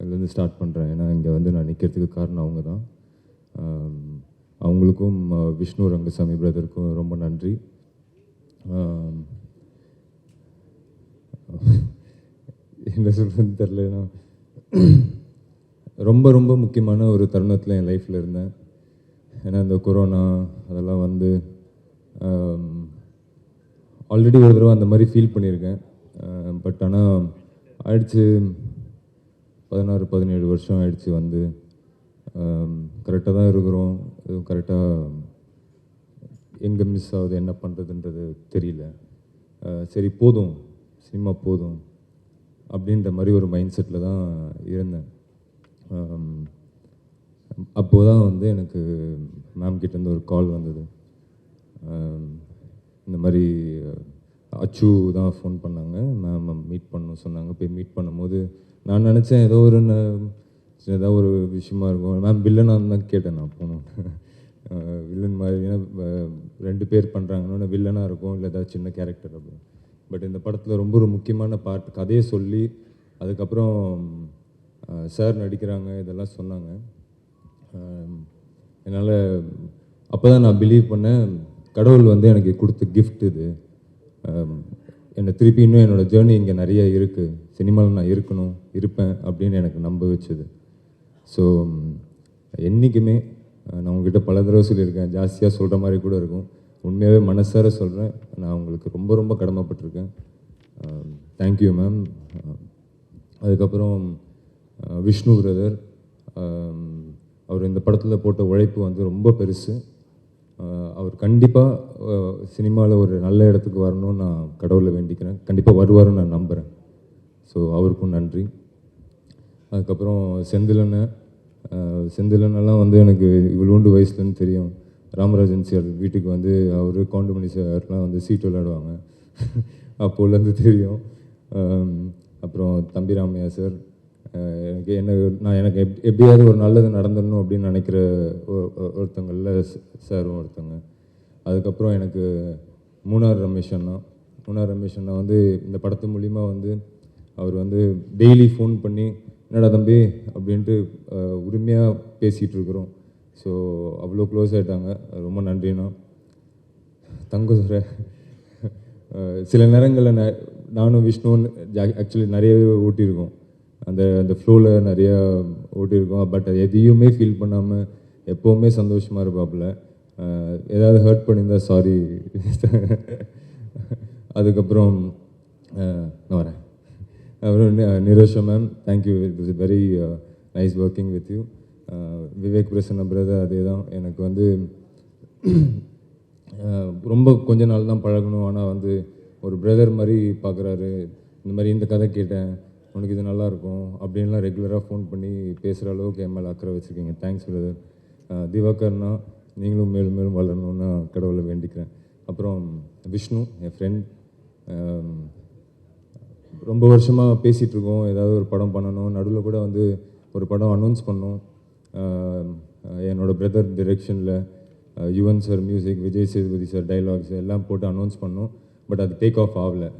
இதுலேருந்து ஸ்டார்ட் பண்ணுறேன். ஏன்னா இங்கே வந்து நான் நிற்கிறதுக்கு காரணம் அவங்க தான். அவங்களுக்கும் விஷ்ணு ரங்கசாமி பிரதருக்கும் ரொம்ப நன்றி. என்ன சொல்கிறதுன்னு தெரிலனா, ரொம்ப ரொம்ப முக்கியமான ஒரு தருணத்தில் என் லைஃப்பில் இருந்தேன். ஏன்னா இந்த கொரோனா அதெல்லாம் வந்து ஆல்ரெடி ஒரு தடவை அந்த மாதிரி ஃபீல் பண்ணியிருக்கேன். பட் ஆனால் ஆயிடுச்சு 16-17 வருஷம் ஆயிடுச்சு. வந்து கரெக்டாக தான் இருக்கிறோம். எதுவும் கரெக்டாக எங்கே மிஸ் ஆகுது, என்ன பண்ணுறதுன்றது தெரியல. சரி போதும், சினிமா போதும் அப்படின்ற மாதிரி ஒரு மைண்ட் செட்டில் தான் இருந்தேன். அப்போது தான் வந்து எனக்கு மேம் கிட்டேருந்து ஒரு கால் வந்தது. இந்த மாதிரி அச்சு தான் ஃபோன் பண்ணாங்க, மேம் மீட் பண்ணணும் சொன்னாங்க. போய் மீட் பண்ணும்போது நான் நினச்சேன் ஏதோ ஒரு விஷயமா இருக்கும். மேம் வில்லனாக தான் கேட்டேன் நான் போகணும். வில்லன் மாதிரி, ஏன்னா 2 பேர் பண்ணுறாங்கன்னா வில்லனாக இருக்கும், இல்லை ஏதாவது சின்ன கேரக்டர் அப்படின்னு. பட் இந்த படத்தில் ரொம்ப ஒரு முக்கியமான பார்ட், கதையை சொல்லி அதுக்கப்புறம் சார் நடிக்கிறாங்க இதெல்லாம் சொன்னாங்க. என்னால் அப்போ தான் நான் பிலீவ் பண்ணேன், கடவுள் வந்து எனக்கு கொடுத்த கிஃப்ட் இது. என்னை திருப்பி இன்னும் என்னோடய ஜேர்னி இங்கே நிறைய இருக்குது, சினிமாவில் நான் இருப்பேன் அப்படின்னு எனக்கு நம்ப வச்சுது. ஸோ என்றைக்குமே நான் உங்ககிட்ட பல தடவை சொல்லியிருக்கேன், ஜாஸ்தியாக சொல்கிற மாதிரி கூட இருக்கும், உண்மையாகவே மனசார சொல்கிறேன், நான் உங்களுக்கு ரொம்ப ரொம்ப கடமைப்பட்டிருக்கேன். Thank you ma'am. அதுக்கப்புறம் விஷ்ணு பிரதர், அவர் இந்த படத்தில் போட்ட உழைப்பு வந்து ரொம்ப பெருசு. அவர் கண்டிப்பாக சினிமாவில் ஒரு நல்ல இடத்துக்கு வரணும்னு நான் கடவுளை வேண்டிக்கிறேன். கண்டிப்பாக வருவாருன்னு நான் நம்புகிறேன். ஸோ அவருக்கும் நன்றி. அதுக்கப்புறம் செந்திலனெல்லாம் வந்து எனக்கு இவ்வளோண்டு வயசுலேருந்து தெரியும். ராமராஜன் சார் வீட்டுக்கு வந்து அவர் கவுண்டமணி சார்லாம் வந்து சீட்டு விளையாடுவாங்க, அப்போலேருந்து தெரியும். அப்புறம் தம்பி ராமையா சார், எனக்கு எப்படியாவது ஒரு நல்லது நடந்துடணும் அப்படின்னு நினைக்கிற ஒருத்தங்களில் சாரும் ஒருத்தங்க. அதுக்கப்புறம் எனக்கு மூணார் ரமேஷ் அண்ணா வந்து இந்த படத்து மூலிமா வந்து அவர் வந்து டெய்லி ஃபோன் பண்ணி என்னடா தம்பி அப்படின்ட்டு உரிமையாக பேசிகிட்டு இருக்கிறோம். ஸோ அவ்வளோ க்ளோஸ் ஆகிட்டாங்க. ரொம்ப நன்றிண்ணா. தங்க சில நேரங்களில் நானும் விஷ்ணுன்னு ஆக்சுவலி நிறையவே ஓட்டியிருக்கோம், அந்த ஃப்ளோவில் நிறையா ஓட்டியிருக்கோம். பட் அது எதையுமே ஃபீல் பண்ணாமல் எப்போவுமே சந்தோஷமாக இருப்பாப்புல. ஏதாவது ஹர்ட் பண்ணியிருந்தா சாரி. அதுக்கப்புறம் நான் வரேன். அப்புறம் Nirosha ma'am, thank you. It was very nice working with you. Vivek Prasanna brother, அதே தான். எனக்கு வந்து ரொம்ப கொஞ்ச நாள் தான் பழகணும், ஆனால் வந்து ஒரு பிரதர் மாதிரி பார்க்குறாரு. இந்த மாதிரி இந்த கதை கேட்டேன், உனக்கு இது நல்லாயிருக்கும் அப்படின்லாம் ரெகுலராக ஃபோன் பண்ணி பேசுகிற அளவுக்கு என் மேலே அக்கறை வச்சுருக்கீங்க. Thanks brother. திவாகர்னா, நீங்களும் மேலும் மேலும் வளரணும்னு கடவுளை வேண்டிக்கிறேன். அப்புறம் விஷ்ணு, என் ஃப்ரெண்ட், ரொம்ப வருஷமாக பேசிகிட்ருக்கோம் ஏதாவது ஒரு படம் பண்ணணும். நடுவில் கூட வந்து ஒரு படம் அனௌன்ஸ் பண்ணோம், என்னோடய பிரதர் டிரெக்ஷனில். Yuvan sir music, Vijay Sethupathi sir dialogues எல்லாம் போட்டு அனௌன்ஸ் பண்ணோம். பட் அது டேக் ஆஃப் ஆகலை.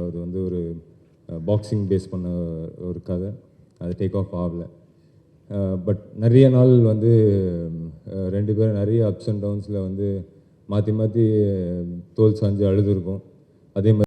அது வந்து ஒரு பாக்ஸிங் பேஸ் பண்ண ஒரு கதை, அது டேக் ஆஃப் ஆகலை. பட் நிறைய நாள் வந்து 2 பேரும் நிறைய அப்ஸ் அண்ட் டவுன்ஸில் வந்து மாற்றி மாற்றி தோல் சாஞ்சு அழுதுருக்கோம். அதே மாதிரி